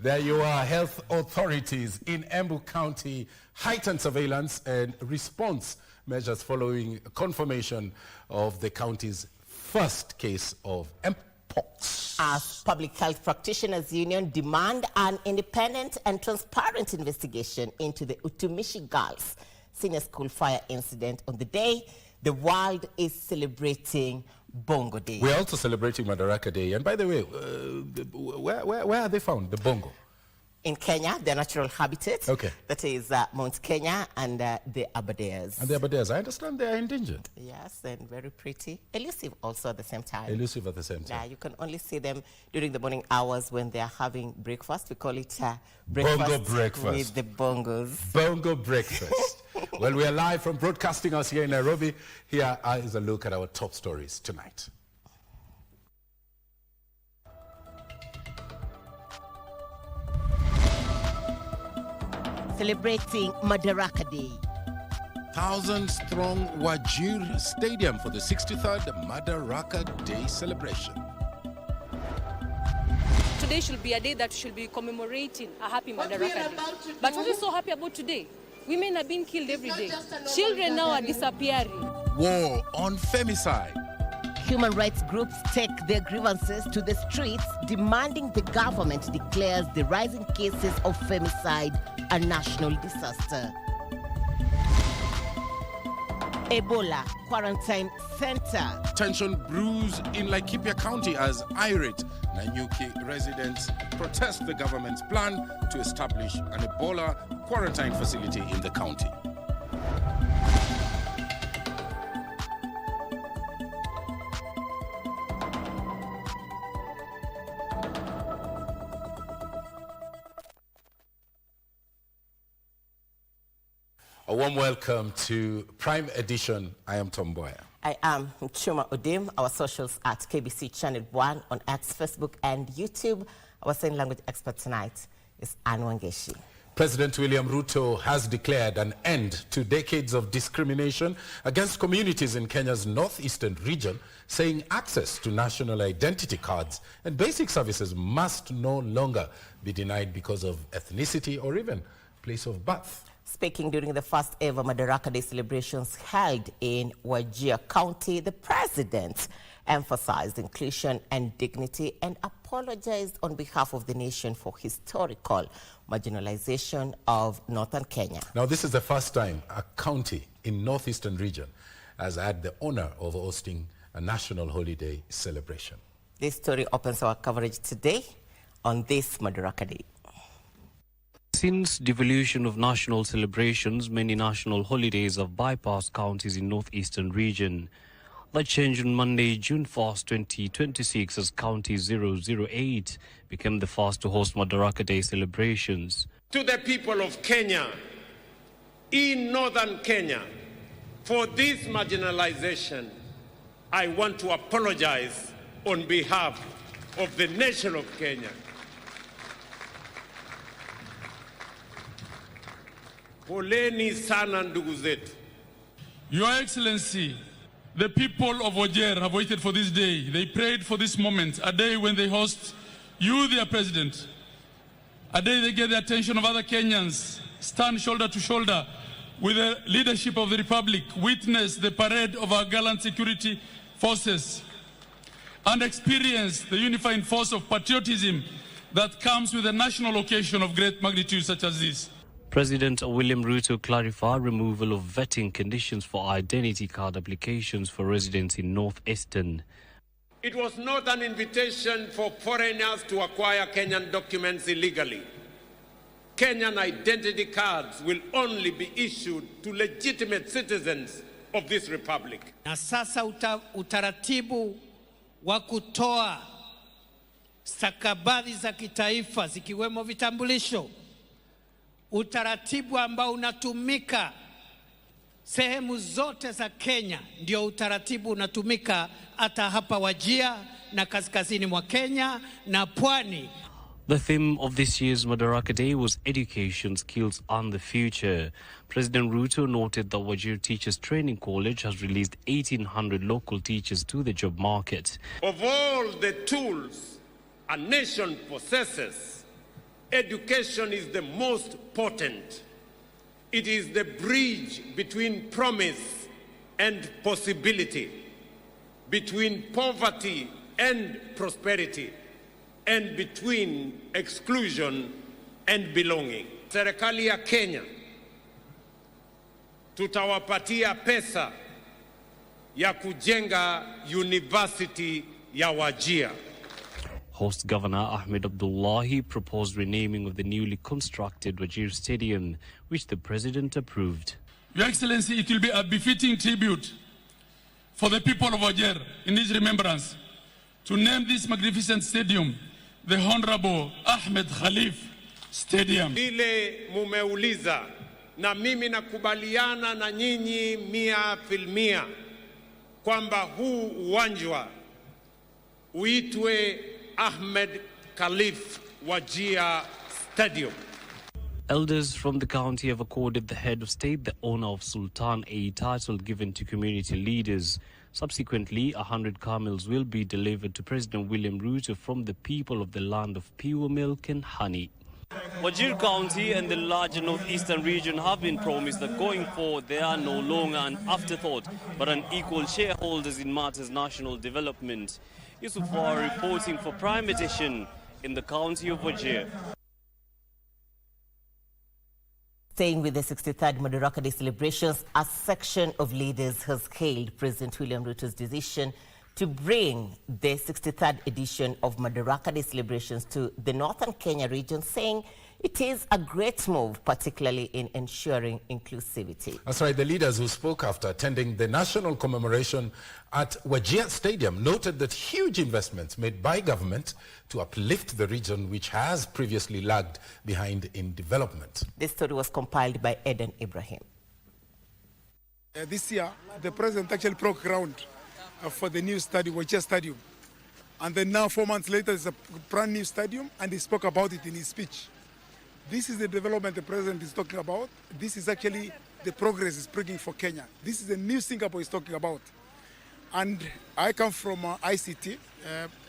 There you are. Health authorities in Embu County heightened surveillance and response measures following confirmation of the county's first case of mpox. As Public Health Practitioners Union demand an independent and transparent investigation into the Utumishi Girls Senior School fire incident on the day the world is celebrating Bongo Day. We're also celebrating Madaraka Day. And by the way, where are they found, the bongo? In Kenya, their natural habitat. Okay. That is Mount Kenya and the Aberdares. And the Aberdares, I understand they are endangered. Yes, and very pretty. Elusive also at the same time. Elusive at the same time. Yeah, you can only see them during the morning hours when they are having breakfast. We call it breakfast. Bongo breakfast. With the bongos. Bongo breakfast. Well, we are live from Broadcasting House here in Nairobi. Here is a look at our top stories tonight. Celebrating Madaraka Day. Thousands throng Wajir Stadium for the 63rd Madaraka Day celebration. Today should be a day that should be commemorating a happy Madaraka Day. But what is so happy about today? Women are being killed every day. Children now are disappearing. War on femicide. Human rights groups take their grievances to the streets, demanding the government declares the rising cases of femicide a national disaster. Ebola quarantine center. Tension brews in Laikipia County as irate Nanyuki residents protest the government's plan to establish an Ebola quarantine facility in the county. A warm welcome to Prime Edition. I am Mboya. I am Muchuma Odim. Our socials at KBC Channel 1 on X, Facebook, and YouTube. Our sign language expert tonight is Anne Wangeshi. President William Ruto has declared an end to decades of discrimination against communities in Kenya's northeastern region, saying access to national identity cards and basic services must no longer be denied because of ethnicity or even place of birth. Speaking during the first ever Madaraka Day celebrations held in Wajir County, the president emphasized inclusion and dignity and apologized on behalf of the nation for historical marginalization of northern Kenya. Now, this is the first time a county in northeastern region has had the honor of hosting a national holiday celebration. This story opens our coverage today on this Madaraka Day. Since devolution of national celebrations, many national holidays have bypassed counties in northeastern region. That changed on Monday, June 1st, 2026, as County 008 became the first to host Madaraka Day celebrations. To the people of Kenya, in northern Kenya, for this marginalization, I want to apologize on behalf of the nation of Kenya. Poleni sana ndugu zetu. Your Excellency, the people of Wajir have waited for this day. They prayed for this moment, a day when they host you, their president. A day they get the attention of other Kenyans, stand shoulder to shoulder with the leadership of the Republic, witness the parade of our gallant security forces, and experience the unifying force of patriotism that comes with a national occasion of great magnitude such as this. President William Ruto clarified removal of vetting conditions for identity card applications for residents in northeastern. It was not an invitation for foreigners to acquire Kenyan documents illegally. Kenyan identity cards will only be issued to legitimate citizens of this republic. Na sasa utaratibu wa kutoa stakabadhi za kitaifa zikiwemo vitambulisho, utaratibu ambao unatumika sehemu zote za Kenya, ndio utaratibu unatumika hata hapa Wajir na kaskazini mwa Kenya na pwani. The theme of this year's Madaraka Day was Education, Skills and the Future. President Ruto noted that Wajir Teachers Training College has released 1,800 local teachers to the job market. Of all the tools a nation possesses, Education is the most potent. It is the bridge between promise and possibility, between poverty and prosperity, and between exclusion and belonging. Serikali ya Kenya tutawapatia pesa ya kujenga university ya Wajir. Host Governor Ahmed Abdullahi proposed renaming of the newly constructed Wajir Stadium, which the President approved. Your Excellency, it will be a befitting tribute for the people of Wajir in his remembrance to name this magnificent stadium the Honorable Ahmed Khalif Stadium. Vile mumeuliza, na mimi nakubaliana na nyinyi 100% kwamba huu uwanja uitwe Ahmed Khalif Wajir Stadium. Elders from the county have accorded the head of state the honor of Sultan a title given to community leaders. Subsequently, 100 camels will be delivered to President William Ruto from the people of the land of pure milk and honey. Wajir County and the larger northeastern region have been promised that going forward they are no longer an afterthought but an equal shareholders in matters national development. Yusufar reporting for Prime Edition in the county of Wajir. Staying with the 63rd Madaraka Day celebrations, a section of leaders has hailed President William Ruto's decision to bring the 63rd edition of Madaraka Day celebrations to the northern Kenya region, saying it is a great move, particularly in ensuring inclusivity. That's right. The leaders who spoke after attending the national commemoration at Wajir Stadium noted that huge investments made by government to uplift the region, which has previously lagged behind in development. This story was compiled by Eden Ibrahim. This year, the president actually broke ground for the new stadium, Wajir Stadium. And then now, 4 months later, it's a brand new stadium, and he spoke about it in his speech. This is the development the president is talking about. This is actually the progress he's bringing for Kenya. This is the new Singapore he's talking about. And I come from ICT,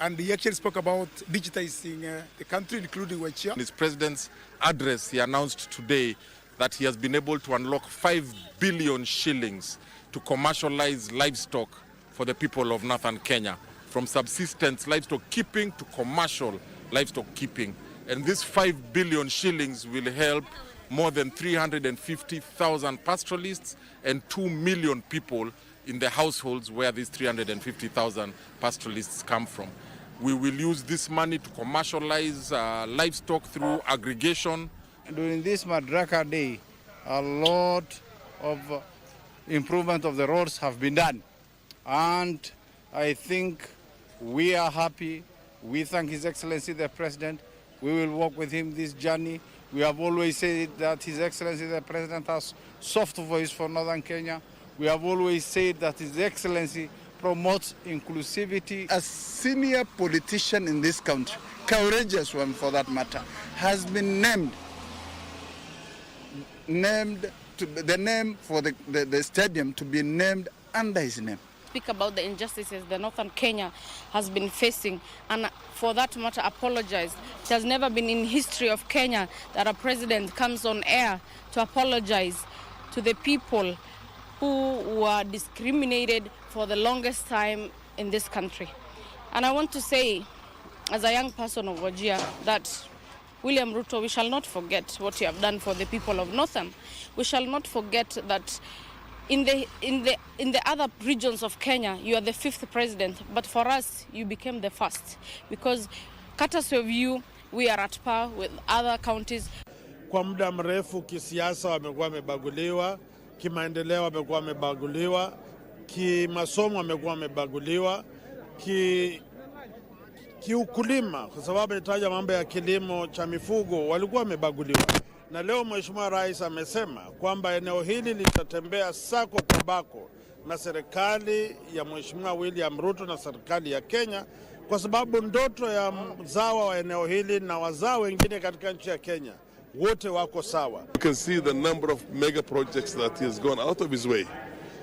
and he actually spoke about digitizing the country, including Wajir. In his president's address, he announced today that he has been able to unlock 5 billion shillings to commercialize livestock for the people of northern Kenya, from subsistence livestock keeping to commercial livestock keeping. And this 5 billion shillings will help more than 350,000 pastoralists and 2 million people in the households where these 350,000 pastoralists come from. We will use this money to commercialize livestock through aggregation. During this Madaraka Day, a lot of improvement of the roads have been done. And I think we are happy. We thank His Excellency the President. We will walk with him this journey. We have always said that His Excellency the President has soft voice for Northern Kenya. We have always said that His Excellency promotes inclusivity. A senior politician in this country, courageous one for that matter, has been named to the name for the stadium to be named under his name. Speak about the injustices the northern Kenya has been facing, and for that matter apologize. It has never been in history of Kenya that a president comes on air to apologize to the people who were discriminated for the longest time in this country. And I want to say, as a young person of Wajir, that William Ruto, we shall not forget what you have done for the people of Northern. We shall not forget that in the other regions of Kenya, you are the 5th president, but for us, you became the 1st. Because courtesy of you, we are at par with other counties. Kwa muda mrefu kisiasa wamekuwa wamebaguliwa, kimaendeleo wamekuwa wamebaguliwa, kimasomo wamekuwa wamebaguliwa, kiukulima, kwa sababu nitaja mambo ya kilimo cha mifugo, walikuwa wamebaguliwa. Na leo Mheshimiwa Rais amesema kwamba eneo hili litatembea sako kwa bako na serikali ya Mheshimiwa William Ruto na serikali ya Kenya, kwa sababu ndoto ya mzawa wa eneo hili na wazao wengine katika nchi ya Kenya wote wako sawa. You can see the number of mega projects that he has gone out of his way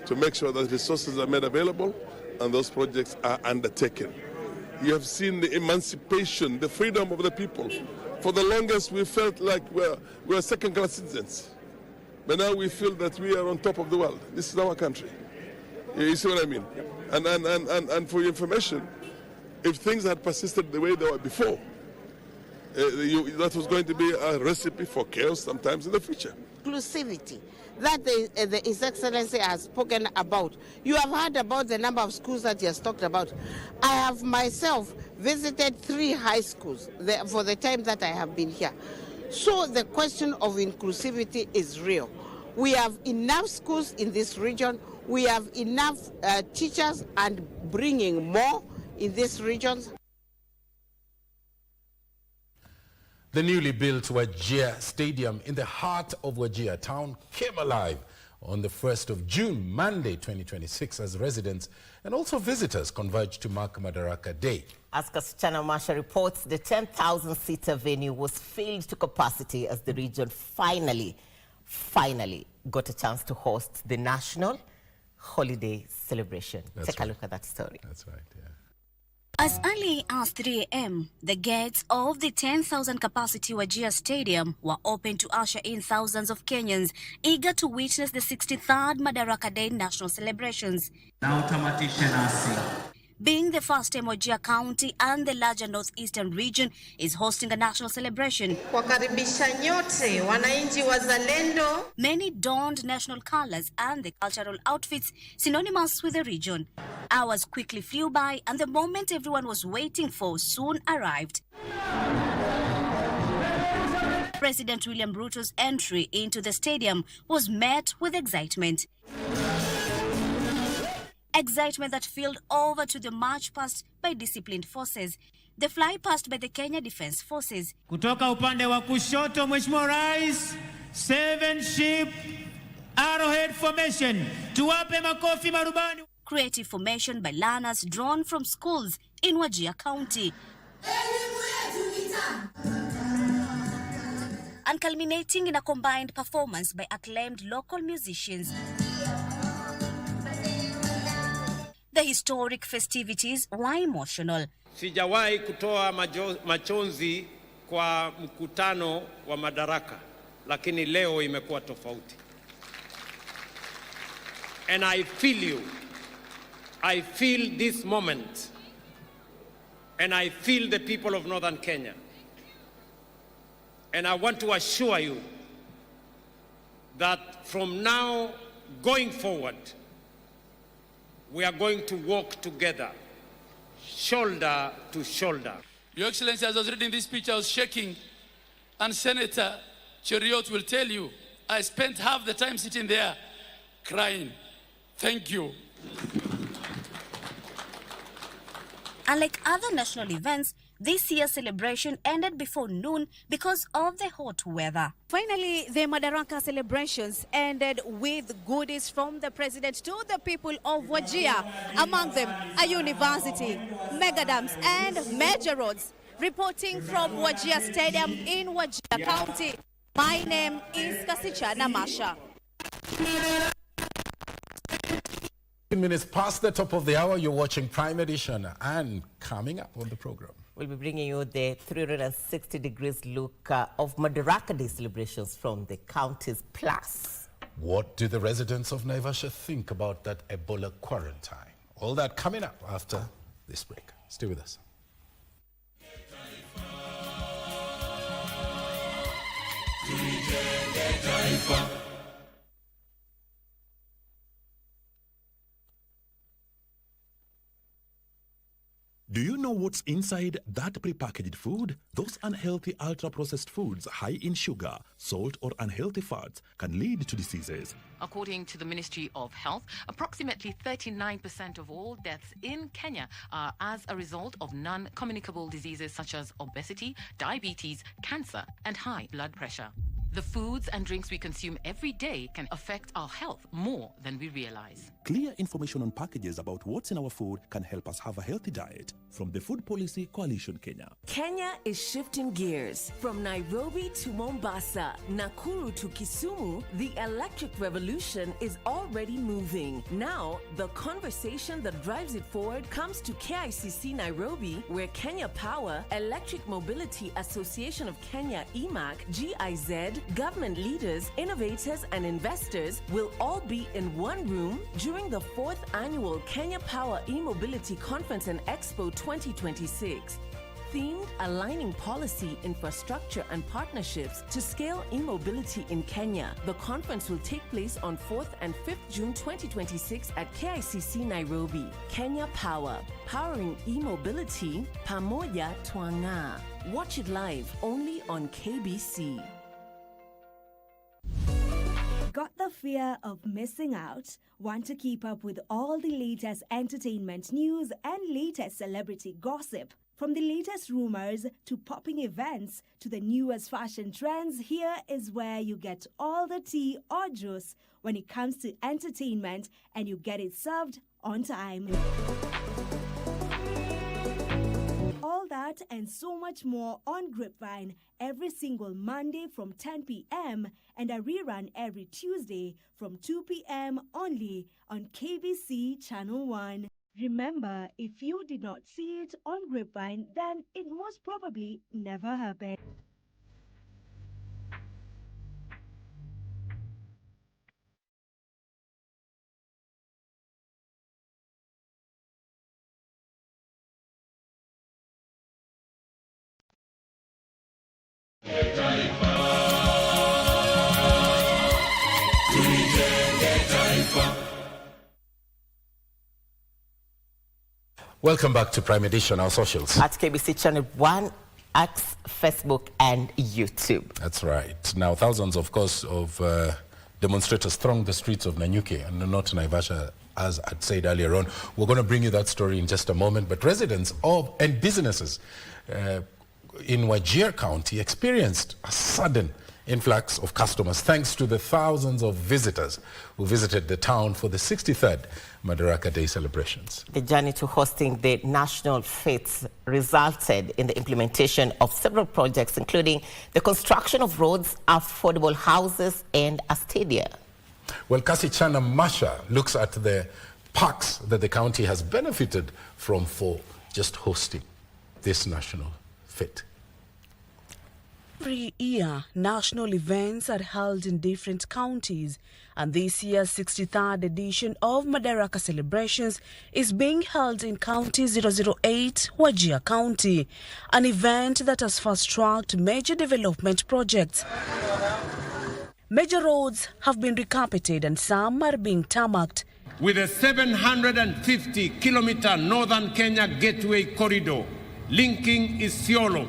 to make sure that resources are made available and those projects are undertaken. You have seen the emancipation, the freedom of the people For the longest, we felt like we're second-class citizens. But now we feel that we are on top of the world. This is our country. You see what I mean? And for your information, if things had persisted the way they were before, that was going to be a recipe for chaos sometimes in the future. Inclusivity that His Excellency has spoken about. You have heard about the number of schools that he has talked about. I have myself visited 3 high schools for the time that I have been here. So the question of inclusivity is real. We have enough schools in this region. We have enough teachers and bringing more in these regions. The newly built Wajir Stadium in the heart of Wajir town came alive on the 1st of June, Monday 2026, as residents and also visitors converged to mark Madaraka Day. As Kasichana Masha reports, the 10,000-seater venue was filled to capacity as the region finally got a chance to host the national holiday celebration. Take a look at that story. That's right, yeah. As early as 3 a.m., the gates of the 10,000 capacity Wajir Stadium were open to usher in thousands of Kenyans eager to witness the 63rd Madaraka Day national celebrations. Being the first time Wajir County and the larger northeastern region is hosting a national celebration, many donned national colors and the cultural outfits synonymous with the region. Hours quickly flew by and the moment everyone was waiting for soon arrived. President William Ruto's entry into the stadium was met with excitement. Excitement that filled over to the march past by disciplined forces, the fly past by the Kenya Defence Forces. Kutoka upande wa kushoto, Mheshimiwa Rais, 7 ship arrowhead formation. Tuwape makofi marubani. Creative formation by learners drawn from schools in Wajir County. And culminating in a combined performance by acclaimed local musicians. The historic festivities were emotional. Sijawahi kutoa machozi kwa mkutano wa Madaraka, lakini leo imekuwa tofauti. And I feel you. I feel this moment. And I feel the people of Northern Kenya. And I want to assure you that from now going forward, we are going to walk together, shoulder to shoulder. Your Excellency, as I was reading this speech, I was shaking. And Senator Cheriot will tell you, I spent half the time sitting there crying. Thank you. Unlike other national events, this year's celebration ended before noon because of the hot weather. Finally, the Madaraka celebrations ended with goodies from the president to the people of Wajir, among them a university, mega dams and major roads. Reporting from Wajir Stadium in Wajir County, my name is Kasichana Masha. 15 minutes past the top of the hour, you're watching Prime Edition, and coming up on the program, we'll be bringing you the 360 degrees look of Madaraka Day celebrations from the county's plus. What do the residents of Naivasha think about that Ebola quarantine? All that coming up after this break. Stay with us. Do you know what's inside that prepackaged food? Those unhealthy ultra-processed foods high in sugar, salt or unhealthy fats can lead to diseases. According to the Ministry of Health, approximately 39% of all deaths in Kenya are as a result of non-communicable diseases such as obesity, diabetes, cancer and high blood pressure. The foods and drinks we consume every day can affect our health more than we realize. Clear information on packages about what's in our food can help us have a healthy diet. From the Food Policy Coalition Kenya. Kenya is shifting gears. From Nairobi to Mombasa, Nakuru to Kisumu, the electric revolution is already moving. Now, the conversation that drives it forward comes to KICC Nairobi, where Kenya Power, Electric Mobility Association of Kenya EMAC, GIZ, government leaders, innovators, and investors will all be in one room during the 4th annual Kenya Power E-Mobility Conference and Expo 2026. Themed Aligning Policy, Infrastructure and Partnerships to Scale E-Mobility in Kenya. The conference will take place on 4th and 5th June 2026 at KICC Nairobi. Kenya Power, powering e-mobility, pamoja twanga. Watch it live only on KBC. Got the fear of missing out? Want to keep up with all the latest entertainment news and latest celebrity gossip? From the latest rumors to popping events to the newest fashion trends, here is where you get all the tea or juice when it comes to entertainment, and you get it served on time. All that and so much more on Grapevine every single Monday from 10 p.m. and a rerun every Tuesday from 2 p.m. only on KBC Channel 1. Remember, if you did not see it on Grapevine, then it most probably never happened. Welcome back to Prime Edition, our socials. At KBC Channel 1, X, Facebook, and YouTube. That's right. Now, thousands, of course, of demonstrators thronged the streets of Nanyuki and not Naivasha, as I'd said earlier on. We're going to bring you that story in just a moment. But residents and businesses in Wajir County experienced a sudden influx of customers thanks to the thousands of visitors who visited the town for the 63rd Madaraka Day celebrations. The journey to hosting the national fetes resulted in the implementation of several projects, including the construction of roads, affordable houses, and a stadium. Well, Kasichana Masha looks at the parks that the county has benefited from for just hosting this national fete. Every year, national events are held in different counties, and this year's 63rd edition of Madaraka celebrations is being held in County 008, Wajir County, an event that has fast-tracked major development projects. Major roads have been recarpeted and some are being tarmacked. With a 750-kilometer northern Kenya gateway corridor linking Isiolo,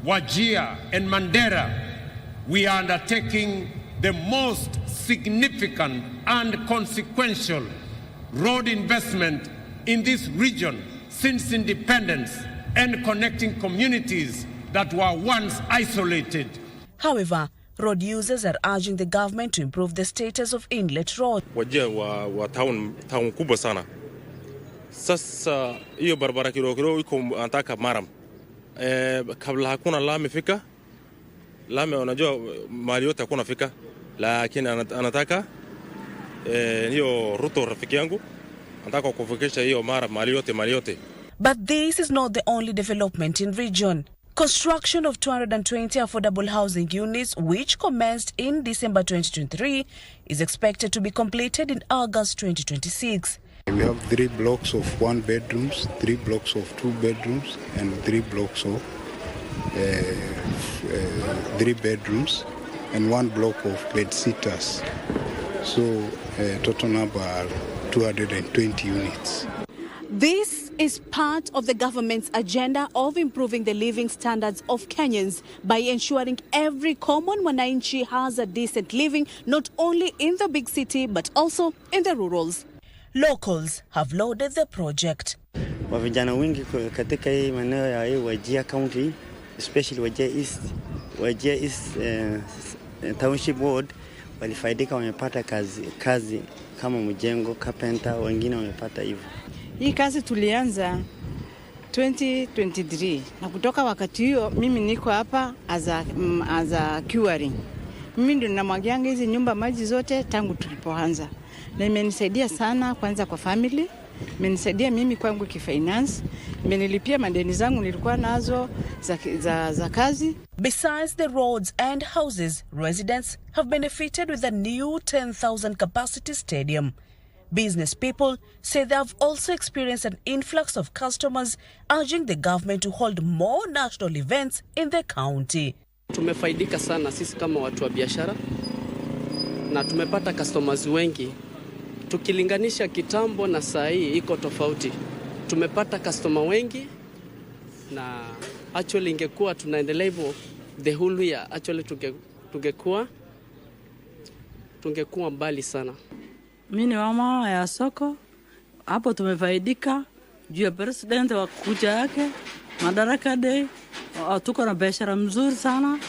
Wajir and Mandera, we are undertaking the most significant and consequential road investment in this region since independence and connecting communities that were once isolated. However, road users are urging the government to improve the status of inlet road. Wajir wa town kubwa sana. Sasa hiyo barabara kidogo iko anataka maram. Kabla hakuna lami fika, lami unajua mali yote hakuna fika, lakini anataka hiyo Ruto rafiki yangu anataka kufikisha hiyo mali yote. But this is not the only development in region. Construction of 220 affordable housing units, which commenced in December 2023, is expected to be completed in August 2026. We have 3 blocks of 1 bedrooms, 3 blocks of 2 bedrooms, and 3 blocks of 3 bedrooms, and 1 block of bed-sitters. So total number are 220 units. This is part of the government's agenda of improving the living standards of Kenyans by ensuring every common mwananchi has a decent living, not only in the big city, but also in the rurals. Locals have lauded the project. Vijana wengi katika hii maeneo ya hii Wajir County, especially Wajir East township ward walifaidika, wamepata kazi kama mjengo, carpenter, wengine wamepata hivyo. Hii kazi tulianza 2023 na kutoka wakati hiyo mimi niko hapa as a curing. Mimi ndio ninamwagianga hizi nyumba maji zote tangu tulipoanza, na imenisaidia sana, kwanza kwa family, imenisaidia mimi kwangu kifinance, imenilipia madeni zangu nilikuwa nazo za kazi. Besides the roads and houses, residents have benefited with the new 10,000 capacity stadium. Business people say they have also experienced an influx of customers, urging the government to hold more national events in the county. Tumefaidika sana sisi kama watu wa biashara na tumepata customers wengi. Tukilinganisha kitambo na saa hii iko tofauti. Tumepata customer wengi na actually ingekuwa tunaendelea hivyo the whole year, actually tungekuwa mbali sana. Mimi ni mama ya soko. Hapo tumefaidika juu ya president wa kuja yake Madaraka Day. Tuko na biashara mzuri sana.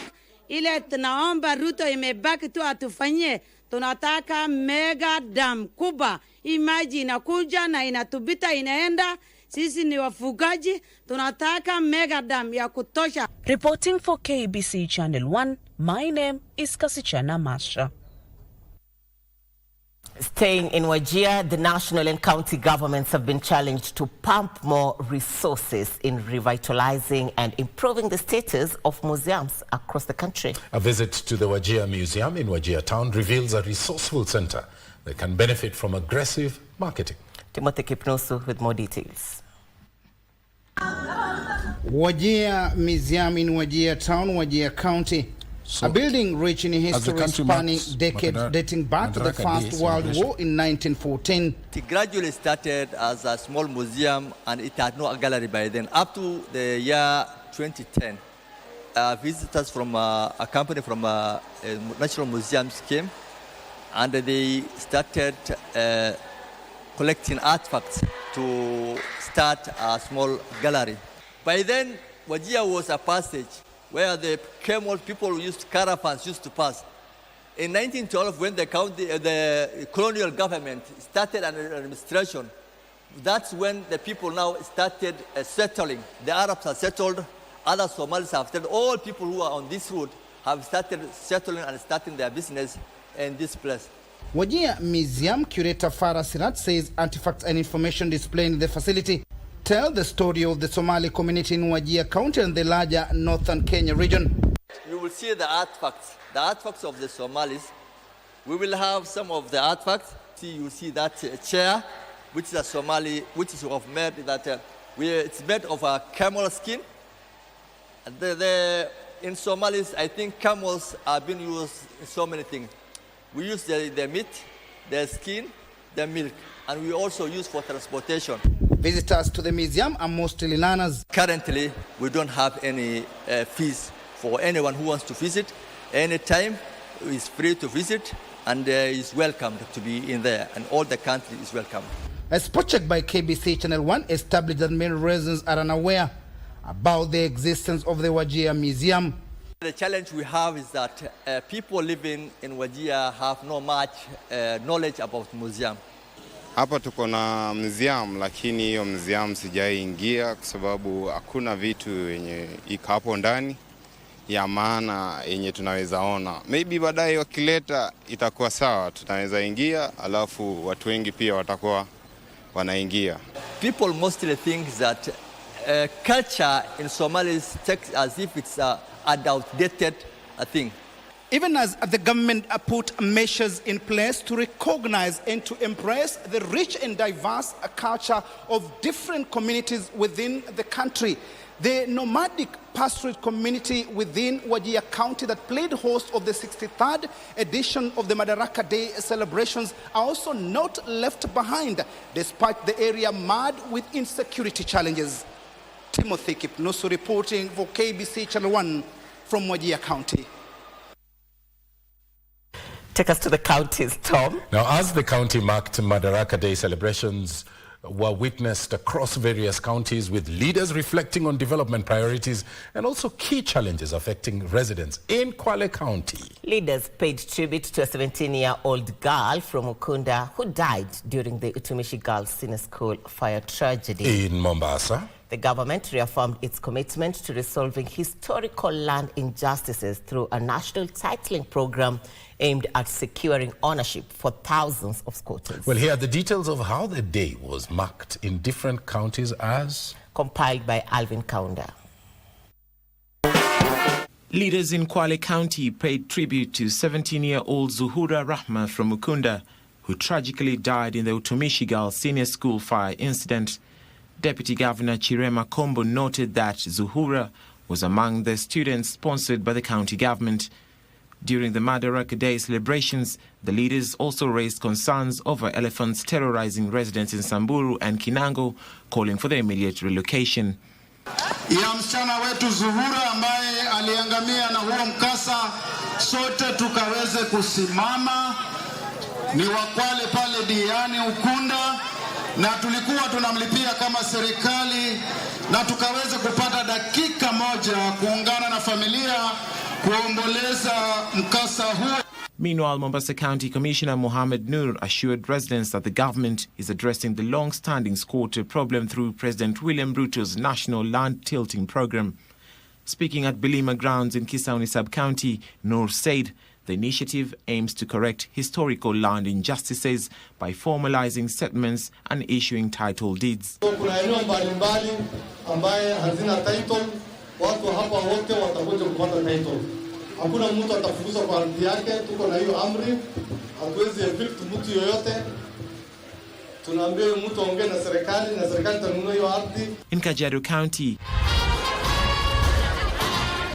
Ile tunaomba Ruto imebaki tu atufanyie. Tunataka mega dam kubwa. Hii maji inakuja na inatubita inaenda. Sisi ni wafugaji, tunataka mega dam ya kutosha. Reporting for KBC Channel 1, my name is Kasichana Masha. Staying in Wajir, the national and county governments have been challenged to pump more resources in revitalizing and improving the status of museums across the country. A visit to the Wajir Museum in Wajir town reveals a resourceful center that can benefit from aggressive marketing. Timothy Kipnosu with more details. Wajir Museum in Wajir town, Wajir county. A building rich in history spanning decades dating back to the First World War in 1914. It gradually started as a small museum and it had no gallery by then. Up to the year 2010, visitors from a company from National Museums came and they started collecting artifacts to start a small gallery. By then, Wajir was a passage where the camel people caravans used to pass. In 1912, when the colonial government started an administration, that's when the people now started settling. The Arabs have settled, other Somalis have settled. All people who are on this route have started settling and starting their business in this place. Wajir Museum curator Farah Sirat says artifacts and information displayed in the facility tell the story of the Somali community in Wajir County and the larger northern Kenya region. You will see the artifacts of the Somalis. We will have some of the artifacts. You see that chair, which is a Somali, which is made that it's made of a camel skin. In Somalis, I think camels have been used in so many things. We use the meat, the skin, the milk, and we also use for transportation. Visitors to the museum are mostly learners. Currently, we don't have any fees for anyone who wants to visit. Anytime is free to visit and is welcomed to be in there, and all the country is welcome. A spot check by KBC Channel 1 established that many residents are unaware about the existence of the Wajir Museum. The challenge we have is that people living in Wajir have not much knowledge about museum. Hapa tuko na museum, lakini hiyo museum sijaingia kwa sababu hakuna vitu yenye iko hapo ndani ya maana yenye tunaweza ona. Maybe baadaye wakileta itakuwa sawa, tunaweza ingia, alafu watu wengi pia watakuwa wanaingia. People mostly think that culture in Somalis takes as if it's a outdated thing. Even as the government put measures in place to recognize and to embrace the rich and diverse culture of different communities within the country, the nomadic pastorate community within Wajir County that played host of the 63rd edition of the Madaraka Day celebrations are also not left behind, despite the area marred with insecurity challenges. Timothy Kipnosu reporting for KBC Channel 1 from Wajir County. Take us to the counties, Tom. Now, as the county marked Madaraka Day celebrations were witnessed across various counties, with leaders reflecting on development priorities and also key challenges affecting residents in Kwale County. Leaders paid tribute to a 17-year-old girl from Ukunda who died during the Utumishi Girls Senior School fire tragedy. In Mombasa, the government reaffirmed its commitment to resolving historical land injustices through a national titling program aimed at securing ownership for thousands of squatters. Well, here are the details of how the day was marked in different counties as compiled by Alvin Kaunda. Leaders in Kwale County paid tribute to 17-year-old Zuhura Rahma from Ukunda, who tragically died in the Utumishi Girls Senior School fire incident. Deputy Governor Chirema Kombo noted that Zuhura was among the students sponsored by the county government. During the Madaraka Day celebrations, the leaders also raised concerns over elephants terrorizing residents in Samburu and Kinango, calling for their immediate relocation. Ya msichana wetu Zuhura ambaye aliangamia na huo mkasa, sote tukaweze kusimama. Ni wakwale pale Diani Ukunda, na tulikuwa tunamlipia kama serikali, na tukaweze kupata dakika moja kuungana na familia kuomboleza mkasa huo. Meanwhile, Mombasa County Commissioner Mohammed Nur assured residents that the government is addressing the long-standing squatter problem through President William Ruto's National Land Tilting Program. Speaking at Bilima Grounds in Kisauni Sub-County, Nur said the initiative aims to correct historical land injustices by formalizing settlements and issuing title deeds. Kuna eneo mbalimbali ambaye hazina title, watu hapa wote watakuja kupata title. Hakuna mtu atafukuzwa kwa ardhi yake, tuko na hiyo amri, hatuwezi evict mtu yoyote. Tunaambia mtu aongee na serikali itanunua hiyo ardhi. In Kajiado County,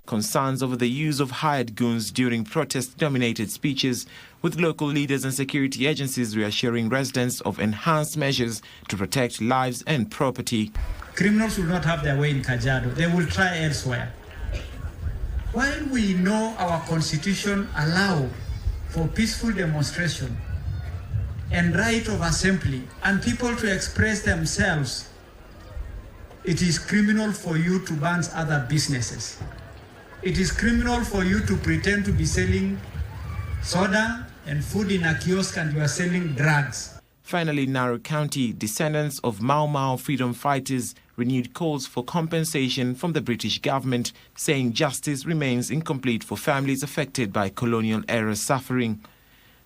concerns over the use of hired goons during protest-dominated speeches, with local leaders and security agencies reassuring residents of enhanced measures to protect lives and property. Criminals will not have their way in Kajiado. They will try elsewhere. While we know our constitution allows for peaceful demonstration and right of assembly and people to express themselves, it is criminal for you to ban other businesses. It is criminal for you to pretend to be selling soda and food in a kiosk and you are selling drugs. Finally, in Narrow County, descendants of Mau Mau freedom fighters renewed calls for compensation from the British government, saying justice remains incomplete for families affected by colonial-era suffering.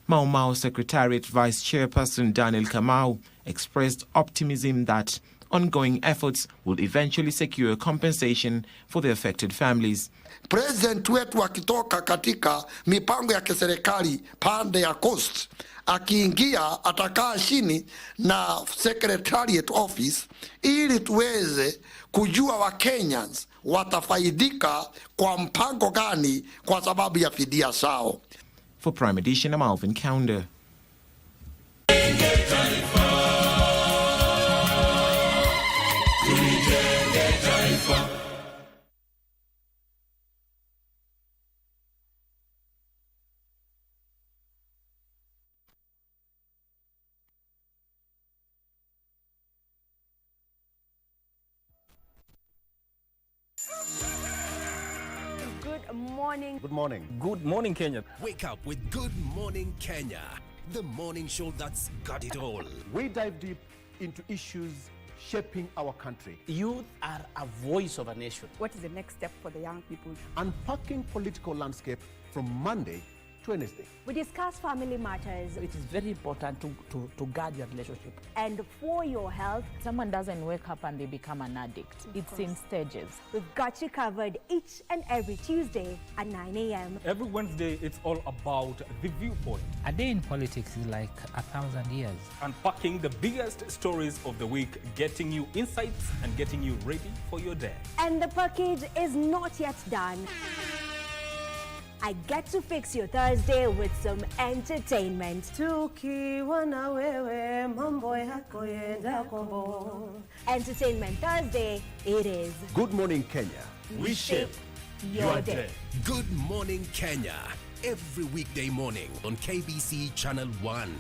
Mau Mau Secretariat Vice Chairperson Daniel Kamau expressed optimism that ongoing efforts will eventually secure compensation for the affected families. President wetu akitoka katika mipango ya kiserikali pande ya coast, akiingia atakaa chini na Secretariat Office ili tuweze kujua wa Kenyans watafaidika kwa mpango gani kwa sababu ya fidia sao. For Prime Edition, I'm Alvin Kaunda. Good morning. Good morning. Good morning, Kenya. Wake up with Good Morning Kenya, the morning show that's got it all. We dive deep into issues shaping our country. Youth are a voice of a nation. What is the next step for the young people? Unpacking political landscape from Monday to Wednesday. We discuss family matters. It is very important to guard your relationship. And for your health. Someone doesn't wake up and they become an addict. It's in stages. We've got you covered each and every Tuesday at 9 a.m. Every Wednesday, it's all about The Viewpoint. A day in politics is like 1,000 years. Unpacking the biggest stories of the week, getting you insights and getting you ready for your day. And the package is not yet done. I get to fix your Thursday with some entertainment. Entertainment Thursday, it is. Good morning, Kenya. We shape your day. Good Morning Kenya, every weekday morning on KBC Channel 1.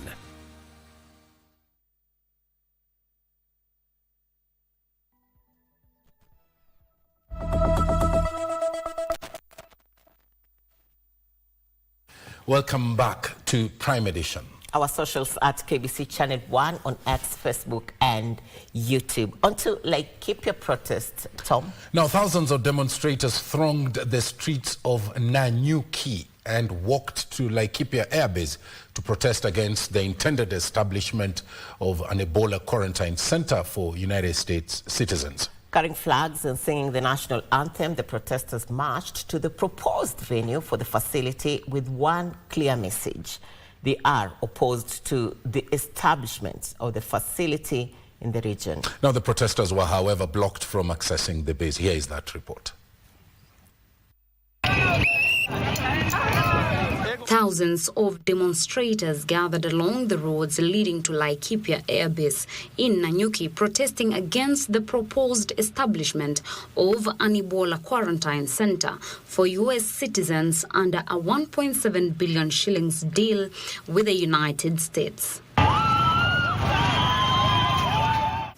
Welcome back to Prime Edition. Our socials at KBC Channel 1 on X, Facebook and YouTube. On to Laikipia protest, Tom. Now, thousands of demonstrators thronged the streets of Nanyuki and walked to Laikipia Air Base to protest against the intended establishment of an Ebola quarantine center for United States citizens. Carrying flags and singing the national anthem, the protesters marched to the proposed venue for the facility with one clear message. They are opposed to the establishment of the facility in the region. Now, the protesters were, however, blocked from accessing the base. Here is that report. Thousands of demonstrators gathered along the roads leading to Laikipia Air Base in Nanyuki, protesting against the proposed establishment of an Ebola quarantine center for U.S. citizens under a 1.7 billion shillings deal with the United States.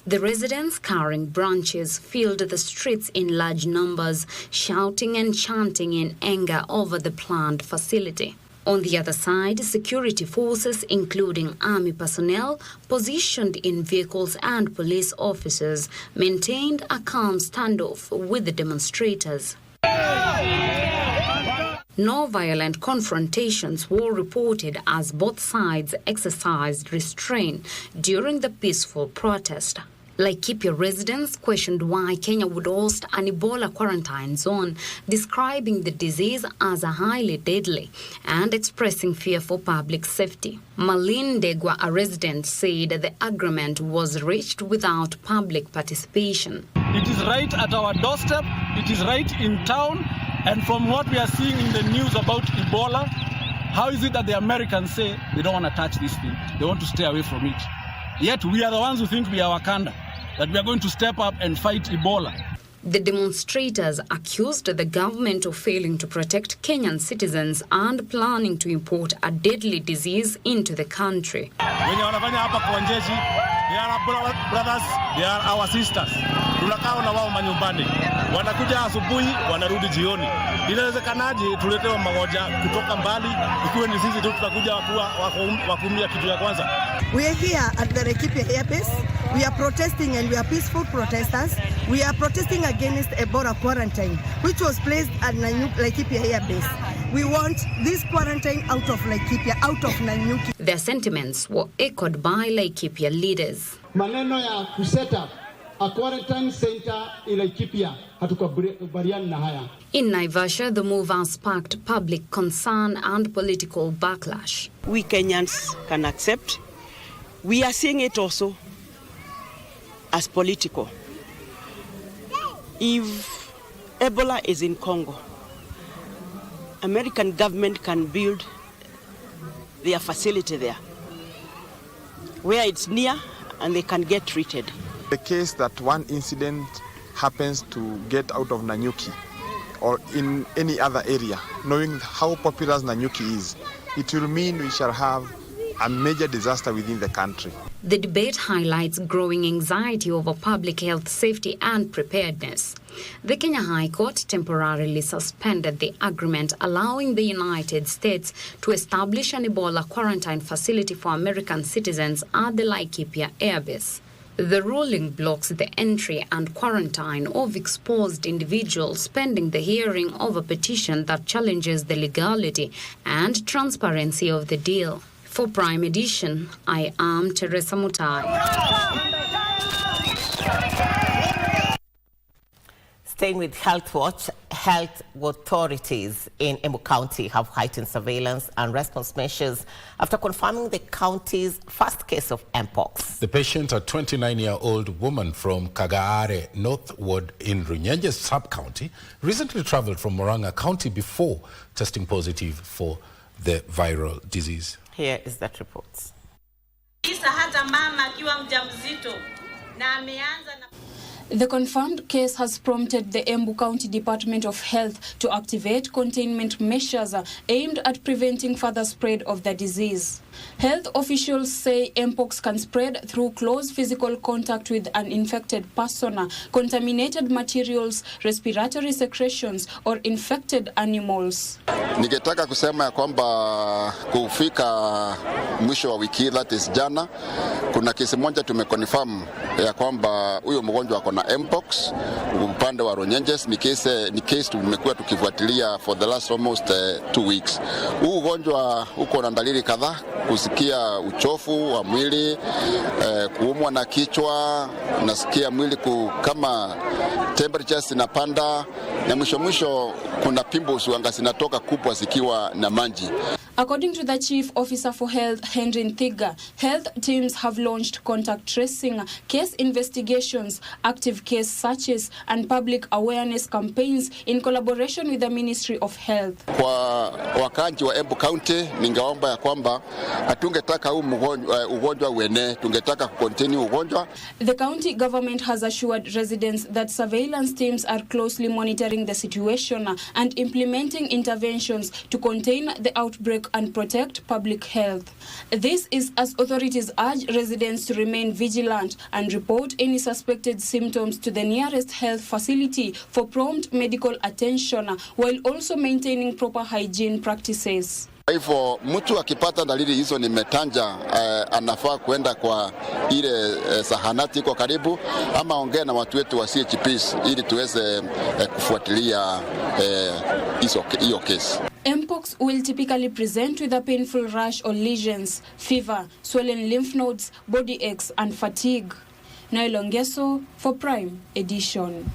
The residents carrying branches filled the streets in large numbers, shouting and chanting in anger over the planned facility. On the other side, security forces, including army personnel, positioned in vehicles and police officers, maintained a calm standoff with the demonstrators. No violent confrontations were reported as both sides exercised restraint during the peaceful protest. Laikipia residents questioned why Kenya would host an Ebola quarantine zone, describing the disease as a highly deadly and expressing fear for public safety. Malin Degwa, a resident, said the agreement was reached without public participation. It is right at our doorstep, it is right in town, and from what we are seeing in the news about Ebola, how is it that the Americans say they don't want to touch this thing, they want to stay away from it? Yet we are the ones who think we are Wakanda, that we are going to step up and fight Ebola. The demonstrators accused the government of failing to protect Kenyan citizens and planning to import a deadly disease into the country. They are our brothers, they are our sisters. Tunakaa na wao manyumbani. Wanakuja asubuhi, wanarudi jioni. Inawezekanaje tuletewe mamoja kutoka mbali ikiwa ni sisi tu tutakuja wakumia kitu ya kwanza? We are here at the Laikipia Air Base. We are protesting and we are peaceful protesters. We are protesting against Ebola quarantine, which was placed at Laikipia Air Base. We want this quarantine out of Laikipia, out of Nanyuki. Their sentiments were echoed by Laikipia leaders. Maneno ya kuset up a quarantine center in Laikipia, hatukubaliana na haya. In Naivasha, the move has sparked public concern and political backlash. We Kenyans can accept. We are seeing it also as political. If Ebola is in Congo, American government can build their facility there, where it's near and they can get treated. The case that one incident happens to get out of Nanyuki or in any other area, knowing how popular Nanyuki is, it will mean we shall have a major disaster within the country. The debate highlights growing anxiety over public health safety and preparedness. The Kenya High Court temporarily suspended the agreement allowing the United States to establish an Ebola quarantine facility for American citizens at the Laikipia Air Base. The ruling blocks the entry and quarantine of exposed individuals pending the hearing of a petition that challenges the legality and transparency of the deal. For Prime Edition, I am Teresa Mutai. Staying with Health Watch, health authorities in Embu County have heightened surveillance and response measures after confirming the county's first case of Mpox. The patient, a 29-year-old woman from Kagaare North Ward in Runyenje sub-county, recently traveled from Murang'a County before testing positive for the viral disease. Here is that report. The confirmed case has prompted the Embu County Department of Health to activate containment measures aimed at preventing further spread of the disease. Health officials say Mpox can spread through close physical contact with an infected person, contaminated materials, respiratory secretions, or infected animals. Ningetaka kusema ya kwamba kufika mwisho wa wiki that is jana, kuna kesi moja tumeconfirm ya kwamba huyo mgonjwa ako na Mpox upande wa Ronyenjes. Ni case tumekuwa tukifuatilia for the last almost 2 weeks. Huu ugonjwa uko na dalili kadhaa: kusikia uchofu wa mwili, kuumwa na kichwa, nasikia mwili kama temperatures inapanda, na mwisho kuna pimples wanga zinatoka kubwa zikiwa na maji. According to the Chief Officer for Health, Henry Nthiga, health teams have launched contact tracing, case investigations, active case searches, and public awareness campaigns in collaboration with the Ministry of Health. Kwa wakazi wa Embu County, ningeomba ya kwamba hatungetaka huu ugonjwa uenee, tungetaka kucontinue ugonjwa. The county government has assured residents that surveillance teams are closely monitoring the situation and implementing interventions to contain the outbreak and protect public health. This is as authorities urge residents to remain vigilant and report any suspected symptoms to the nearest health facility for prompt medical attention, while also maintaining proper hygiene practices. Hivyo mtu akipata dalili hizo nimetanja, anafaa kuenda kwa ile zahanati iko karibu, ama ongea na watu wetu wa CHPs ili tuweze kufuatilia hiyo kesi. Mpox will typically present with a painful rash or lesions, fever, swollen lymph nodes, body aches, and fatigue. Nailongeso for Prime Edition.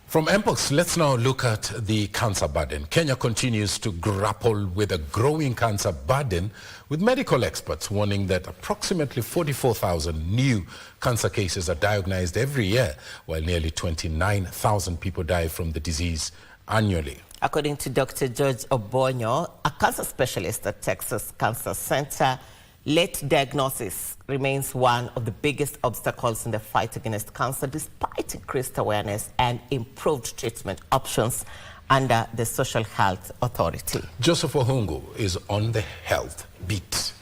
From Mpox, let's now look at the cancer burden. Kenya continues to grapple with a growing cancer burden, with medical experts warning that approximately 44,000 new cancer cases are diagnosed every year, while nearly 29,000 people die from the disease annually. According to Dr. George Obonyo, a cancer specialist at Texas Cancer Center, late diagnosis remains one of the biggest obstacles in the fight against cancer, despite increased awareness and improved treatment options under the Social Health Authority. Joseph Ohungu is on the health beat.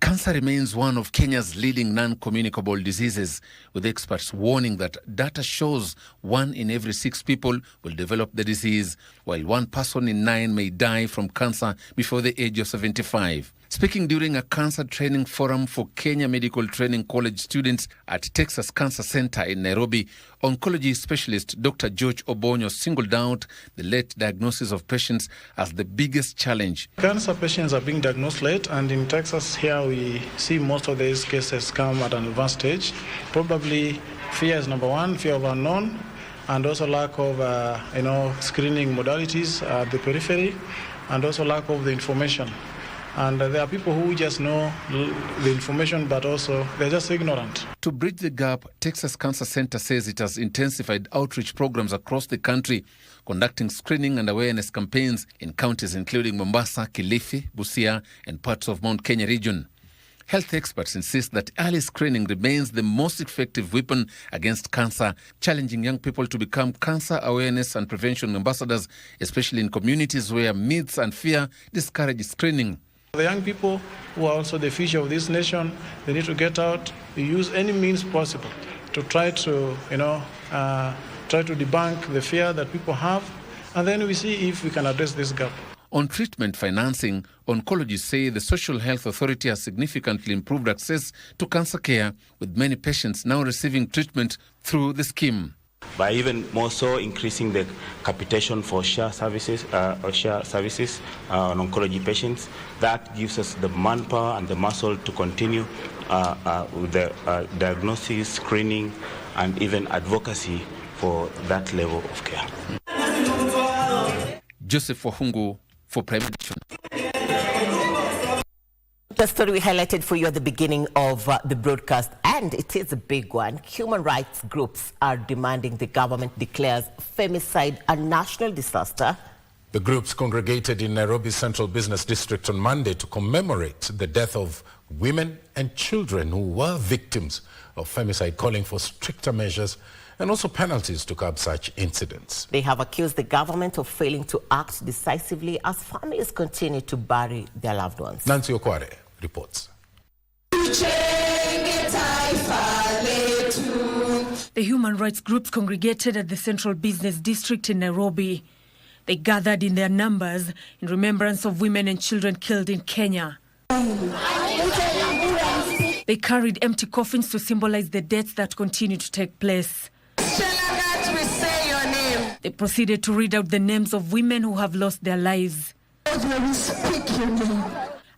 Cancer remains one of Kenya's leading non-communicable diseases, with experts warning that data shows 1 in every 6 people will develop the disease, while 1 person in 9 may die from cancer before the age of 75. Speaking during a cancer training forum for Kenya Medical Training College students at Texas Cancer Center in Nairobi, oncology specialist Dr. George Obonyo singled out the late diagnosis of patients as the biggest challenge. Cancer patients are being diagnosed late, and in Texas here we see most of these cases come at an advanced stage. Probably fear is number one, fear of unknown, and also lack of screening modalities at the periphery, and also lack of the information. And there are people who just know the information, but also they're just ignorant. To bridge the gap, Texas Cancer Center says it has intensified outreach programs across the country, conducting screening and awareness campaigns in counties including Mombasa, Kilifi, Busia, and parts of Mount Kenya region. Health experts insist that early screening remains the most effective weapon against cancer, challenging young people to become cancer awareness and prevention ambassadors, especially in communities where myths and fear discourage screening. The young people who are also the future of this nation, they need to get out, use any means possible to try to, debunk the fear that people have, and then we see if we can address this gap. On treatment financing, oncologists say the Social Health Authority has significantly improved access to cancer care, with many patients now receiving treatment through the scheme. By even more so increasing the capitation for share services on oncology patients, that gives us the manpower and the muscle to continue with the diagnosis, screening, and even advocacy for that level of care. Joseph Ohungu for Prime Edition. The story we highlighted for you at the beginning of the broadcast, and it is a big one. Human rights groups are demanding the government declares femicide a national disaster. The groups congregated in Nairobi's Central Business District on Monday to commemorate the death of women and children who were victims of femicide, calling for stricter measures and also penalties to curb such incidents. They have accused the government of failing to act decisively as families continue to bury their loved ones. Nancy Okware reports. The human rights groups congregated at the Central Business District in Nairobi. They gathered in their numbers in remembrance of women and children killed in Kenya. They carried empty coffins to symbolize the deaths that continue to take place. They proceeded to read out the names of women who have lost their lives.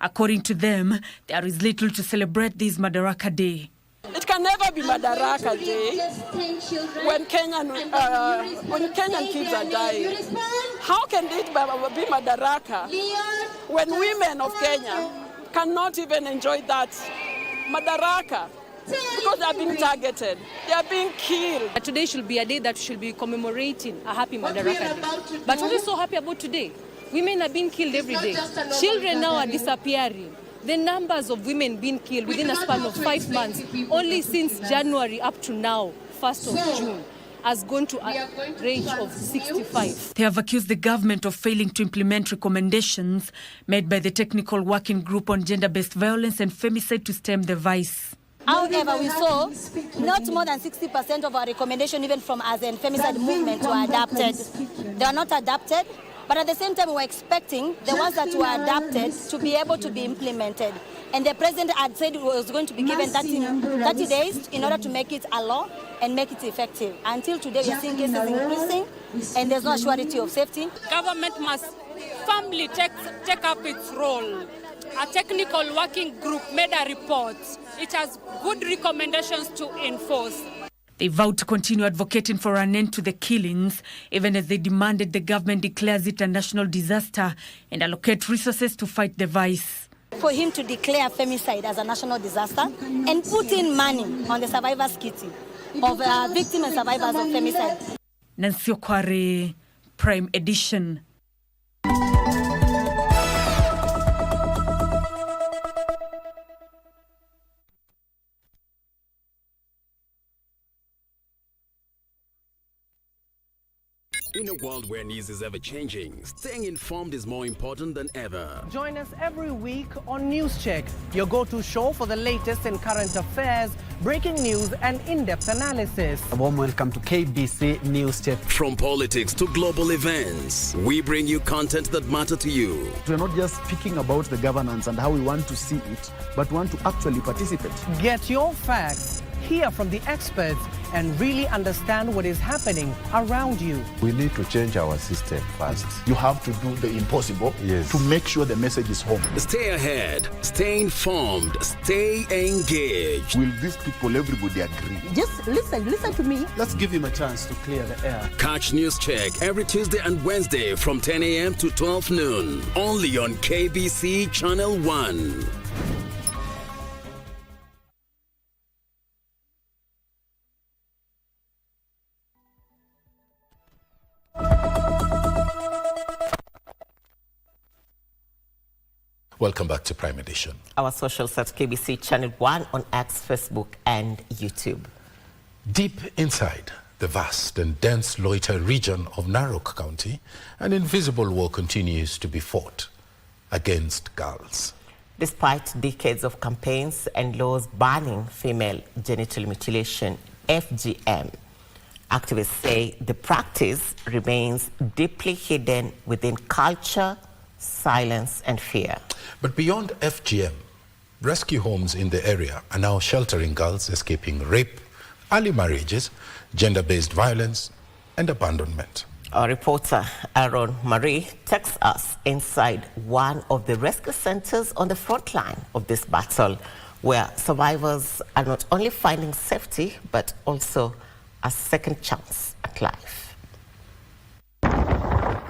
According to them, there is little to celebrate this Madaraka Day. It can never be Madaraka Day when Kenyan kids are dying. How can it be Madaraka when women of Kenya cannot even enjoy that Madaraka? Because they are being targeted, they are being killed. Today should be a day that should be commemorating a happy Madaraka Day. But what is so happy about today? Women are being killed every day. Children now are disappearing. The numbers of women being killed within a span of 5 months, only since January up to now, 1st of June, has gone to a range of 65. They have accused the government of failing to implement recommendations made by the Technical Working Group on Gender-Based Violence and Femicide to stem the vice. However, we saw not more than 60% of our recommendations, even from us and femicide movement, were adapted. They are not adapted. But at the same time, we were expecting the ones that were adapted to be able to be implemented. And the president had said it was going to be given 30 days in order to make it a law and make it effective. Until today, we are seeing cases increasing, and there's no surety of safety. Government must firmly take up its role. A technical working group made a report. It has good recommendations to enforce. They vowed to continue advocating for an end to the killings, even as they demanded the government declares it a national disaster and allocate resources to fight the vice. For him to declare femicide as a national disaster and put in money on the survivors' kitty of victims and survivors of femicide. Nancy Okware, Prime Edition. In a world where news is ever changing, staying informed is more important than ever. Join us every week on News Check, your go-to show for the latest in current affairs, breaking news and in-depth analysis. A warm welcome to KBC News Check. From politics to global events, we bring you content that matter to you. We're not just speaking about the governance and how we want to see it, but want to actually participate. Get your facts, hear from the experts, and really understand what is happening around you. We need to change our system first. You have to do the impossible to make sure the message is home. Stay ahead, stay informed, stay engaged. Will these people, everybody agree? Just listen to me. Let's give him a chance to clear the air. Catch News Check every Tuesday and Wednesday from 10 a.m. to 12 noon. Only on KBC Channel 1. Welcome back to Prime Edition. Our socials at KBC Channel 1 on X, Facebook and YouTube. Deep inside the vast and dense Loiter region of Narok County, an invisible war continues to be fought against girls. Despite decades of campaigns and laws banning female genital mutilation, FGM, activists say the practice remains deeply hidden within culture, silence and fear. But beyond FGM, rescue homes in the area are now sheltering girls escaping rape, early marriages, gender-based violence and abandonment. Our reporter Aaron Marie takes us inside one of the rescue centers on the front line of this battle, where survivors are not only finding safety but also a second chance at life.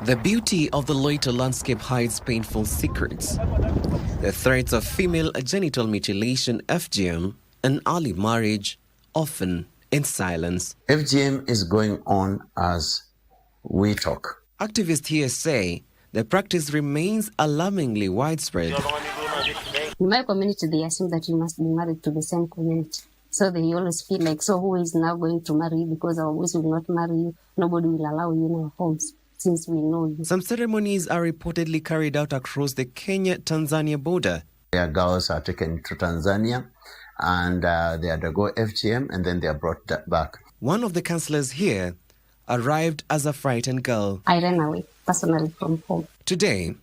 The beauty of the Loiter landscape hides painful secrets. The threats of female genital mutilation, FGM, and early marriage, often in silence. FGM is going on as we talk. Activists here say the practice remains alarmingly widespread. In my community, they assume that you must be married to the same community. So they always feel like, so who is now going to marry you? Because our boys will not marry you. Nobody will allow you in our homes since we know you. Some ceremonies are reportedly carried out across the Kenya-Tanzania border. Their girls are taken to Tanzania and they undergo FGM and then they are brought back. One of the counselors here arrived as a frightened girl. I ran away personally from home. Today,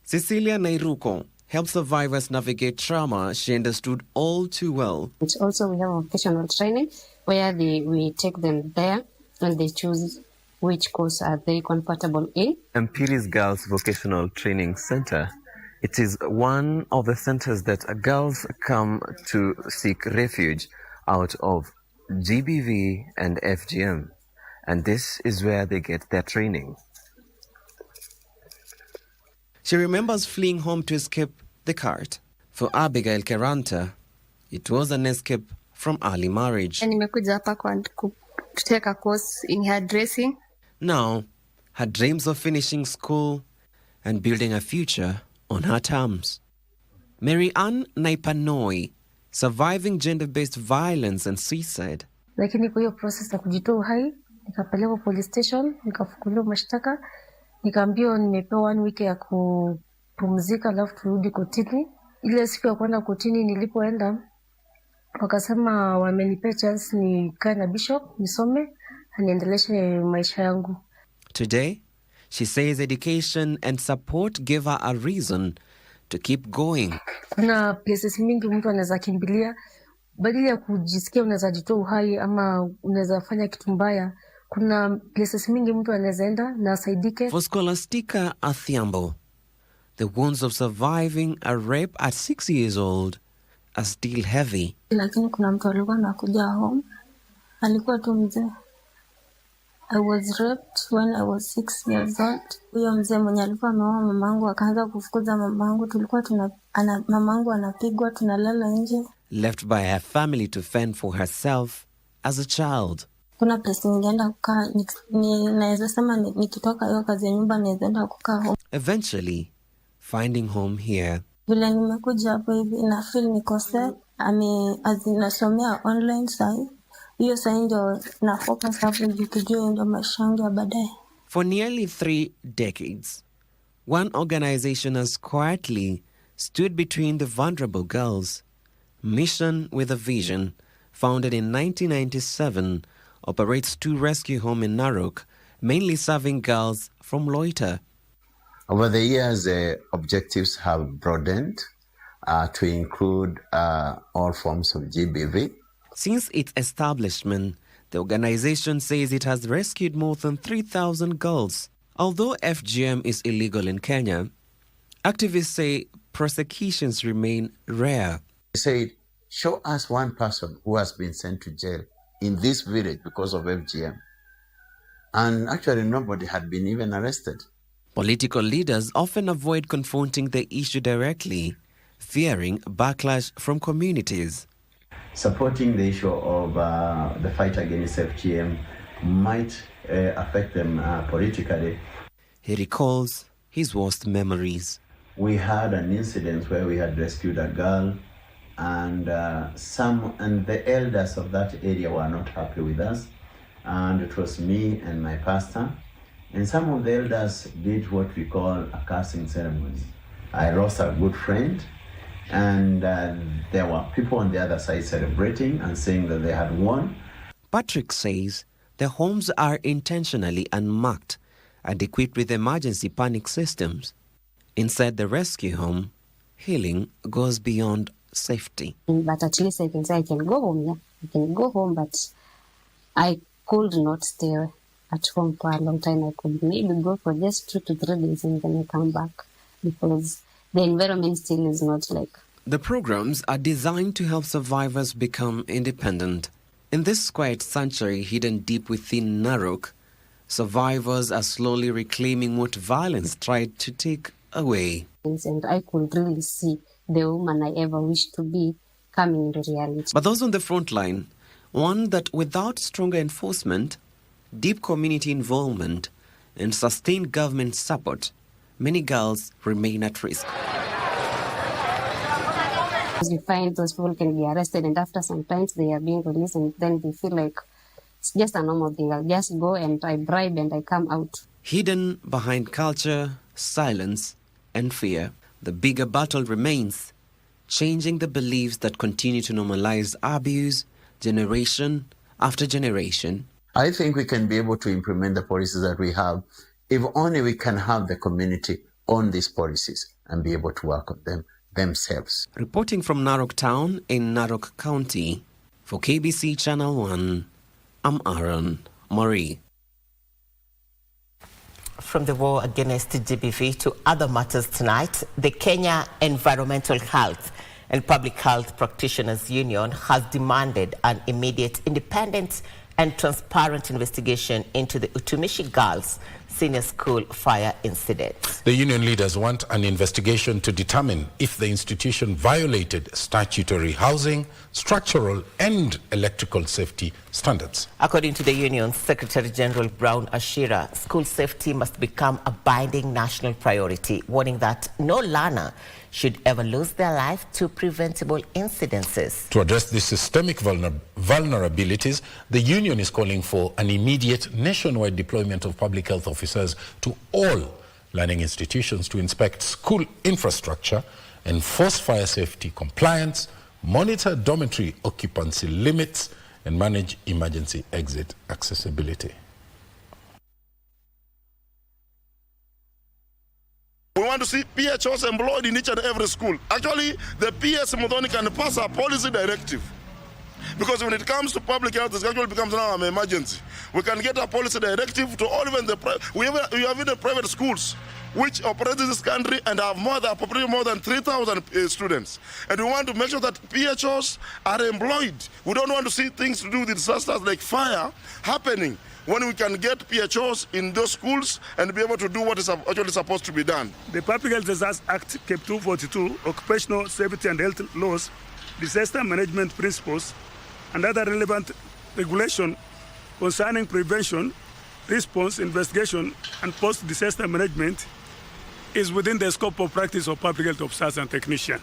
Cecilia Nairuko helps survivors navigate trauma she understood all too well. And also we have a vocational training where we take them there and they choose which course are they comfortable in. Mpiri's Girls Vocational Training Center. It is one of the centers that girls come to seek refuge out of GBV and FGM. And this is where they get their training. She remembers fleeing home to escape the cart. For Abigail Keranta, it was an escape from early marriage. Nimekuja hapa to take a course in hairdressing. Now, her dreams of finishing school and building a future on her terms. Mary Ann Naipanoi, surviving gender-based violence and suicide. Lakini kwa hiyo process ya kujitoa uhai, nikapelekwa police station, nikafukuliwa mashtaka, nikaambiwa nimepewa 1 week ya kupumzika alafu turudi kotini. Ile siku ya kwenda kotini nilipoenda, wakasema wamenipea chance nikae na bishop, nisome, niendeleshe maisha yangu. Today, she says education and support give her a reason to keep going. Kuna places mingi mtu anaweza kimbilia, badala ya kujisikia unaweza jitoa uhai ama unaweza fanya kitu mbaya. Kuna places mingi mtu anaweza enda na asaidike. For Scholastica Athiambo, the wounds of surviving a rape at 6 years old are still heavy. Lakini kuna mtu alikuwa anakuja home, alikuwa tu mzee. I was raped when I was 6 years old. Huyo mzee mwenye alikuwa ameoa mamangu akaanza kufukuza mamangu. Tulikuwa mamangu anapigwa, tunalala nje. Left by her family to fend for herself as a child. Kuna place ningeenda kukaa, naweza sema nikitoka hiyo kazi ya nyumba naweza enda kukaa home. Eventually, finding home here. Vile nimekuja hapo hivi na feel niko safe. Nasomea online side. Hiyo sasa ndio na focus hapo nikijua ndio maisha yangu ya baadaye. For nearly 3 decades, one organization has quietly stood between the vulnerable girls. Mission with a Vision, founded in 1997, operates 2 rescue homes in Narok, mainly serving girls from Loiter. Over the years, the objectives have broadened to include all forms of GBV. Since its establishment, the organization says it has rescued more than 3,000 girls. Although FGM is illegal in Kenya, activists say prosecutions remain rare. They said, show us one person who has been sent to jail in this village because of FGM. And actually nobody had been even arrested. Political leaders often avoid confronting the issue directly, fearing backlash from communities. Supporting the issue of the fight against FGM might affect them politically. He recalls his worst memories. We had an incident where we had rescued a girl, and the elders of that area were not happy with us, and it was me and my pastor, and some of the elders did what we call a cursing ceremony. I lost a good friend, and there were people on the other side celebrating and saying that they had won. Patrick says the homes are intentionally unmarked and equipped with emergency panic systems. Inside the rescue home, healing goes beyond safety. But at least I can say I can go home, yeah. I can go home, but I could not stay at home for a long time. I could maybe go for just 2 to 3 days and then I come back because the environment still is not like. The programs are designed to help survivors become independent. In this quiet sanctuary hidden deep within Narok, survivors are slowly reclaiming what violence tried to take away. And I could really see the woman I ever wished to be coming into reality. But those on the front line warn that without stronger enforcement, deep community involvement, and sustained government support, many girls remain at risk. You find those people can be arrested, and after some time they are being released, and then they feel like it's just a normal thing. I'll just go and I bribe and I come out. Hidden behind culture, silence, and fear, the bigger battle remains, changing the beliefs that continue to normalize abuse generation after generation. I think we can be able to implement the policies that we have if only we can have the community on these policies and be able to work on them themselves. Reporting from Narok Town in Narok County, for KBC Channel 1, I'm Aaron Murray. From the war against GBV to other matters tonight, the Kenya Environmental Health and Public Health Practitioners Union has demanded an immediate, independent and transparent investigation into the Utumishi Girls Senior School fire incident. The union leaders want an investigation to determine if the institution violated statutory housing, structural and electrical safety standards. According to the union Secretary General Brown Ashira, school safety must become a binding national priority, warning that no learner should ever lose their life to preventable incidences. To address these systemic vulnerabilities, the union is calling for an immediate nationwide deployment of public health officers to all learning institutions to inspect school infrastructure, enforce fire safety compliance, monitor dormitory occupancy limits, and manage emergency exit accessibility. We want to see PHOs employed in each and every school. Actually, the PS Muthoni can pass a policy directive. Because when it comes to public health, it actually becomes now an emergency. We can get a policy directive to all even we have even private schools which operate in this country and have population more than 3,000 students. And we want to make sure that PHOs are employed. We don't want to see things to do with disasters like fire happening when we can get PHOs in those schools and be able to do what is actually supposed to be done. The Public Health Disaster Act, Cap 242, Occupational Safety and Health Laws, Disaster Management Principles, and other relevant regulation concerning prevention, response, investigation, and post-disaster management is within the scope of practice of public health officers and technicians.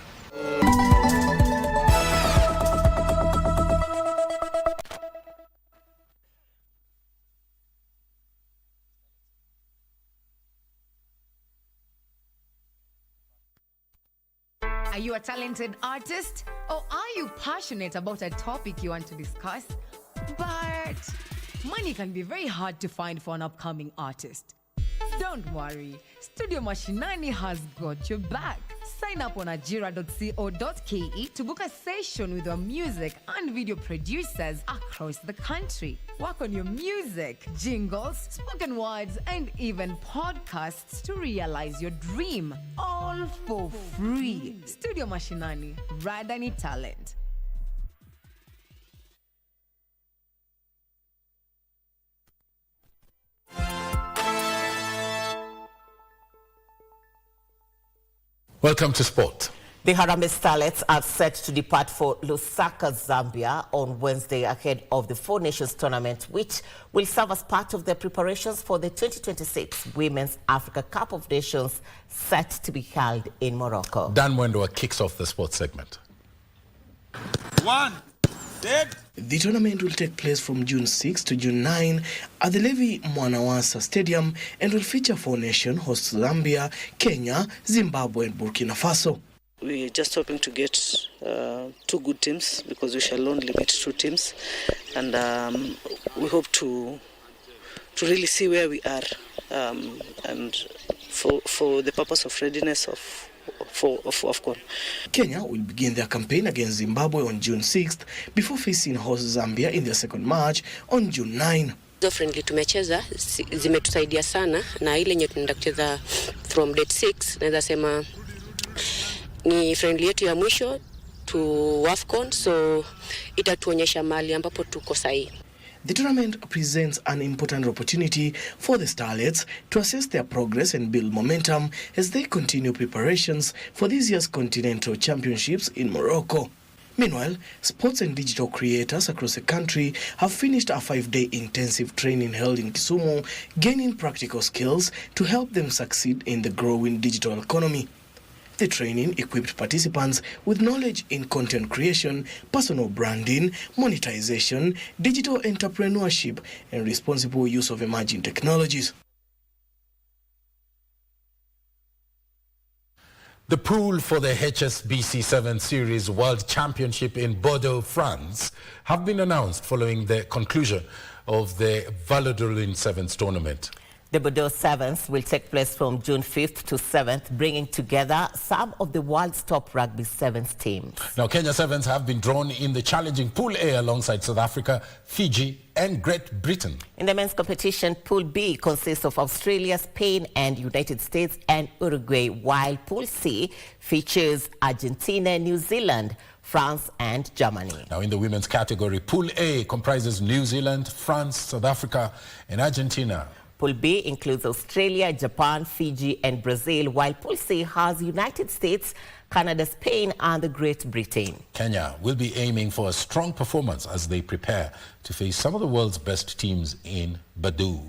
Are you a talented artist, or are you passionate about a topic you want to discuss? But money can be very hard to find for an upcoming artist. Don't worry, Studio Mashinani has got your back. Sign up on ajira.co.ke to book a session with our music and video producers across the country. Work on your music, jingles, spoken words, and even podcasts to realize your dream, all for free. Studio Mashinani, Radani Talent. Welcome to sport. The Harambee Starlets are set to depart for Lusaka, Zambia on Wednesday ahead of the Four Nations tournament, which will serve as part of their preparations for the 2026 Women's Africa Cup of Nations set to be held in Morocco. Dan Mwendwa kicks off the sports segment. The tournament will take place from June 6 to June 9 at the Levi Mwanawasa Stadium and will feature four nations hosts Zambia, Kenya, Zimbabwe and Burkina Faso. We're just hoping to get two good teams because we shall only meet two teams, and we hope to really see where we are and for the purpose of readiness of AFCON. Kenya will begin their campaign against Zimbabwe on June 6th before facing host Zambia in their second match on June 9. Friendly tumecheza zimetusaidia sana na ile yenye tunaenda kucheza from date 6 naweza sema ni friendly yetu ya mwisho to AFCON, so itatuonyesha mali ambapo tuko sahihi. The tournament presents an important opportunity for the Starlets to assess their progress and build momentum as they continue preparations for this year's Continental Championships in Morocco. Meanwhile, sports and digital creators across the country have finished a 5-day intensive training held in Kisumu, gaining practical skills to help them succeed in the growing digital economy. The training equipped participants with knowledge in content creation, personal branding, monetization, digital entrepreneurship, and responsible use of emerging technologies. The pool for the HSBC 7 Series World Championship in Bordeaux, France, have been announced following the conclusion of the Valladolid Sevens tournament. The Bordeaux Sevens will take place from June 5th to 7th, bringing together some of the world's top rugby sevens teams. Now, Kenya Sevens have been drawn in the challenging Pool A alongside South Africa, Fiji, and Great Britain. In the men's competition, Pool B consists of Australia, Spain, and United States and Uruguay, while Pool C features Argentina, New Zealand, France, and Germany. Now, in the women's category, Pool A comprises New Zealand, France, South Africa, and Argentina. Pool B includes Australia, Japan, Fiji, and Brazil, while Pool C has United States, Canada, Spain, and the Great Britain. Kenya will be aiming for a strong performance as they prepare to face some of the world's best teams in Bordeaux.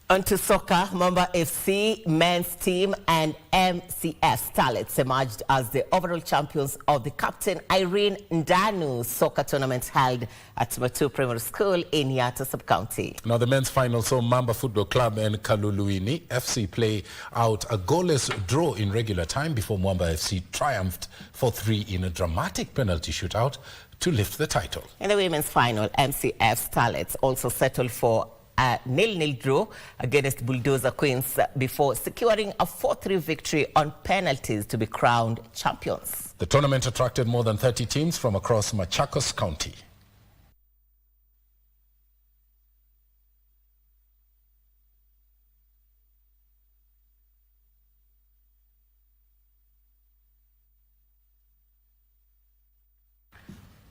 On to soccer, Mboya FC men's team and MCF Starlets emerged as the overall champions of the Captain Irene Ndanu soccer tournament held at Matu Primary School in Yatta Sub-County. Now, the men's final saw Mamba Football Club and Kaluluini FC play out a goalless draw in regular time before Mboya FC triumphed 4-3 in a dramatic penalty shootout to lift the title. In the women's final, MCF Starlets also settled for a 0-0 draw against Bulldozer Queens before securing a 4-3 victory on penalties to be crowned champions. The tournament attracted more than 30 teams from across Machakos County.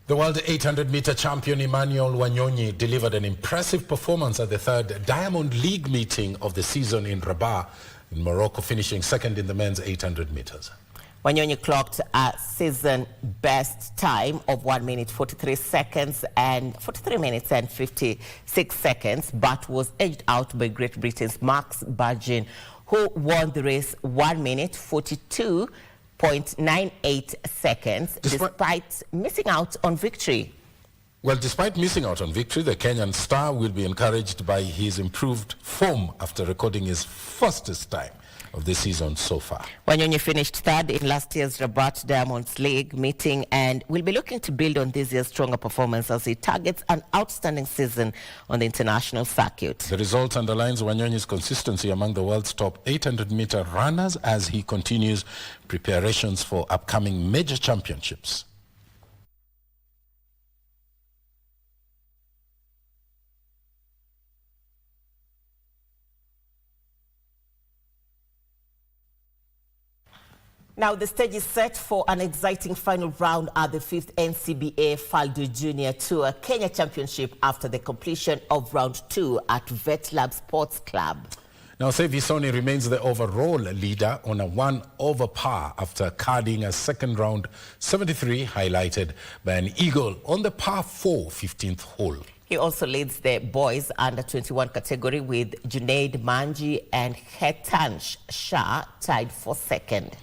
The world 800-meter champion Emmanuel Wanyonyi delivered an impressive performance at the third Diamond League meeting of the season in Rabat, in Morocco, finishing second in the men's 800 meters. Wanyonyi clocked a season best time of 1 minute 43 seconds and 43 minutes and 56 seconds, but was edged out by Great Britain's Max Bargin, who won the race 1 minute 42.98 seconds despite missing out on victory. Well, despite missing out on victory, the Kenyan star will be encouraged by his improved form after recording his fastest time of the season so far. Wanyonyi finished third in last year's Rabat Diamonds League meeting and will be looking to build on this year's stronger performance as he targets an outstanding season on the international circuit. The result underlines Wanyonyi's consistency among the world's top 800-meter runners as he continues preparations for upcoming major championships. Now, the stage is set for an exciting final round at the 5th NCBA Faldo Junior Tour Kenya Championship after the completion of round 2 at VetLab Sports Club. Now, Sevi Soni remains the overall leader on a 1 over par after carding a second round 73, highlighted by an eagle on the par 4 15th hole. He also leads the boys under-21 category with Junaid Manji and Hetan Shah tied for second.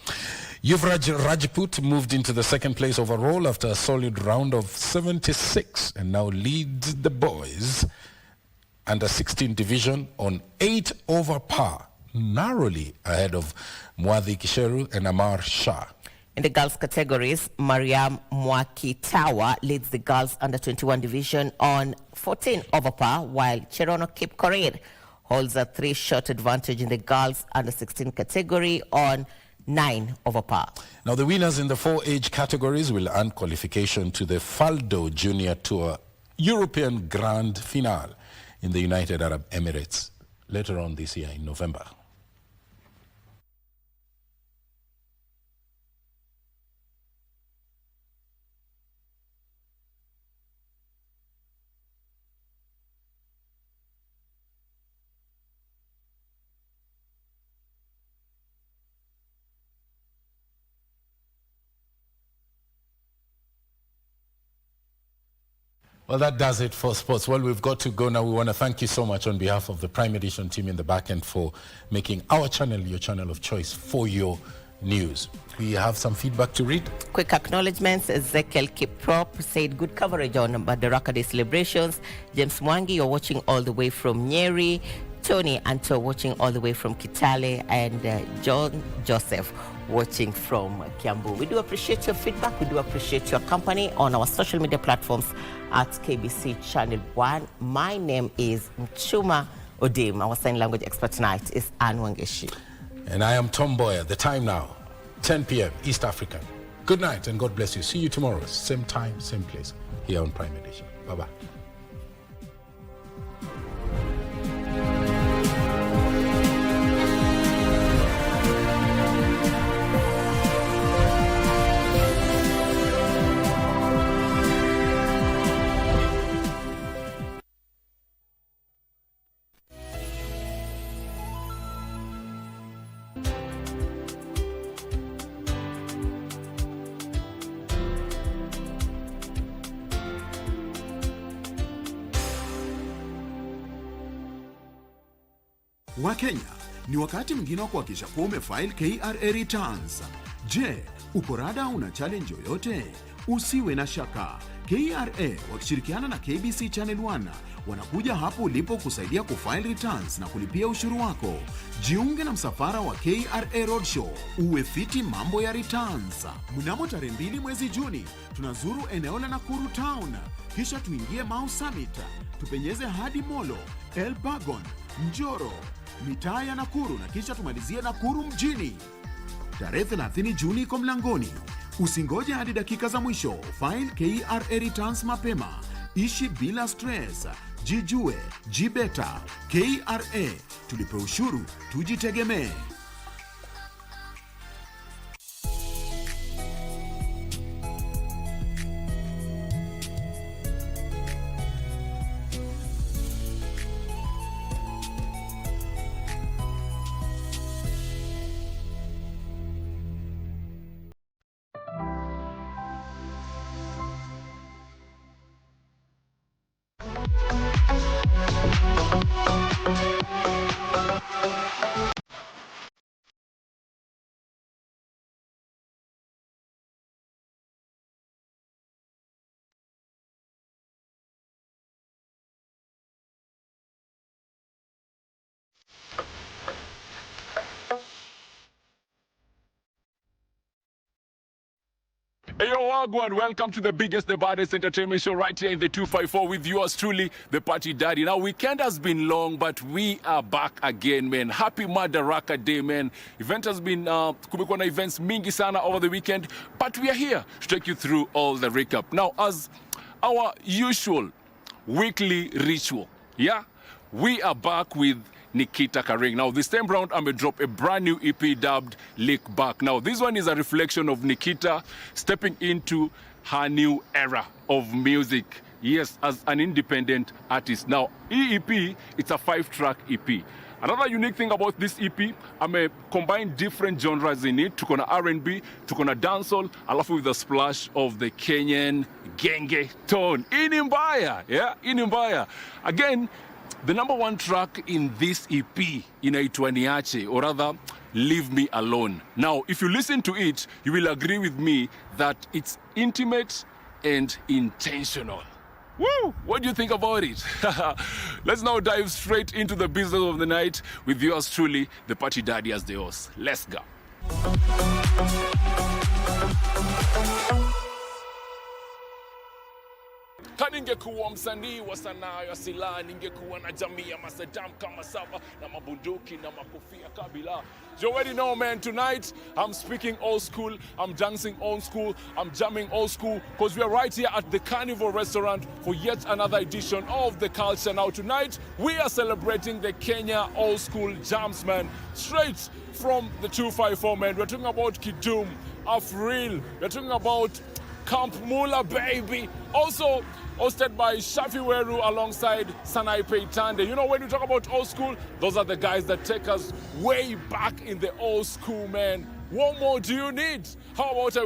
Yuvraj Rajput moved into the second place overall after a solid round of 76 and now leads the boys under 16 division on 8 over par, narrowly ahead of Mwadhi Kisheru and Amar Shah. In the girls categories, Mariam Mwakitawa leads the girls under-21 division on 14 over par, while Cherono Kipkorir holds a 3-shot advantage in the girls under-16 category on 9 over par. Now, the winners in the 4 age categories will earn qualification to the Faldo Junior Tour European Grand Finale in the United Arab Emirates later on this year in November. Well, that does it for sports. Well, we've got to go now. We want to thank you so much on behalf of the Prime Edition team in the back end for making our channel your channel of choice for your news. We have some feedback to read. Quick acknowledgements. Ezekiel Kiprop said good coverage on Madaraka Day celebrations. James Mwangi, you're watching all the way from Nyeri. Tony Anto watching all the way from Kitale, and John Joseph watching from Kiambu. We do appreciate your feedback. We do appreciate your company on our social media platforms at KBC Channel 1. My name is Muchuma Odim. Our sign language expert tonight is Anne Wangeshi. And I am Mboya. The time now, 10 p.m. East African. Good night and God bless you. See you tomorrow, same time, same place, here on Prime Edition. Bye-bye. Wakenya, ni wakati mwingine wa kuhakikisha kuwa umefile KRA returns. Je, uko rada una challenge yoyote? Usiwe na shaka. KRA wakishirikiana na KBC Channel 1 wanakuja hapo ulipo kusaidia kufile returns na kulipia ushuru wako. Jiunge na msafara wa KRA Roadshow, uwe fiti mambo ya returns. Mnamo tarehe 2 mwezi Juni, tunazuru eneo la Nakuru Town. Kisha tuingie Mau Summit, tupenyeze hadi Molo, Elbagon, Njoro, mitaa ya Nakuru na kisha tumalizie Nakuru mjini. Tarehe 30 Juni iko mlangoni. Usingoje hadi dakika za mwisho. File KRA returns mapema. Ishi bila stress. Jijue, jibeta. KRA, tulipe ushuru, tujitegemee. Hey, yo, Wagwan, welcome to the biggest, the baddest entertainment show right here in the 254 with yours truly, the Party Daddy. Now, weekend has been long, but we are back again, man. Happy Madaraka Day, man. Event has been, kumekuwa na events mingi sana over the weekend, but we are here to take you through all the recap. Now, as our usual weekly ritual, yeah, we are back with Nikita Karing. Now, this time round, I'm going to drop a brand new EP dubbed Lick Back. Now, this one is a reflection of Nikita stepping into her new era of music. Yes, as an independent artist. Now, EP, it's a 5-track EP. Another unique thing about this EP, I'm going to combine different genres in it. Tuko na R&B, tuko na dancehall, alafu with a splash of the Kenyan genge tone. In Mboya, yeah, in Mboya. Again, the number one track in this EP, inaitwa Niache, or rather, Leave Me Alone. Now, if you listen to it, you will agree with me that it's intimate and intentional. Woo! What do you think about it? Let's now dive straight into the business of the night with yours truly, the Party Daddy as the host. Let's go. Ningekuwa msanii wa sanaa ya silaha, ningekuwa na jamii ya masadam kama saba na mabunduki na makofia kabila. You already know, man, tonight I'm speaking old school, I'm dancing old school, I'm jamming old school, because we are right here at the Carnival Restaurant for yet another edition of The Culture. Now tonight, we are celebrating the Kenya Old School Jams, man, straight from the 254, man. We're talking about Kidum, Afril, we're talking about Camp Mula, baby. Also hosted by Shafi Weru alongside Sanai Peitande. You know, when we talk about old school, those are the guys that take us way back in the old school, man. What more do you need? How about a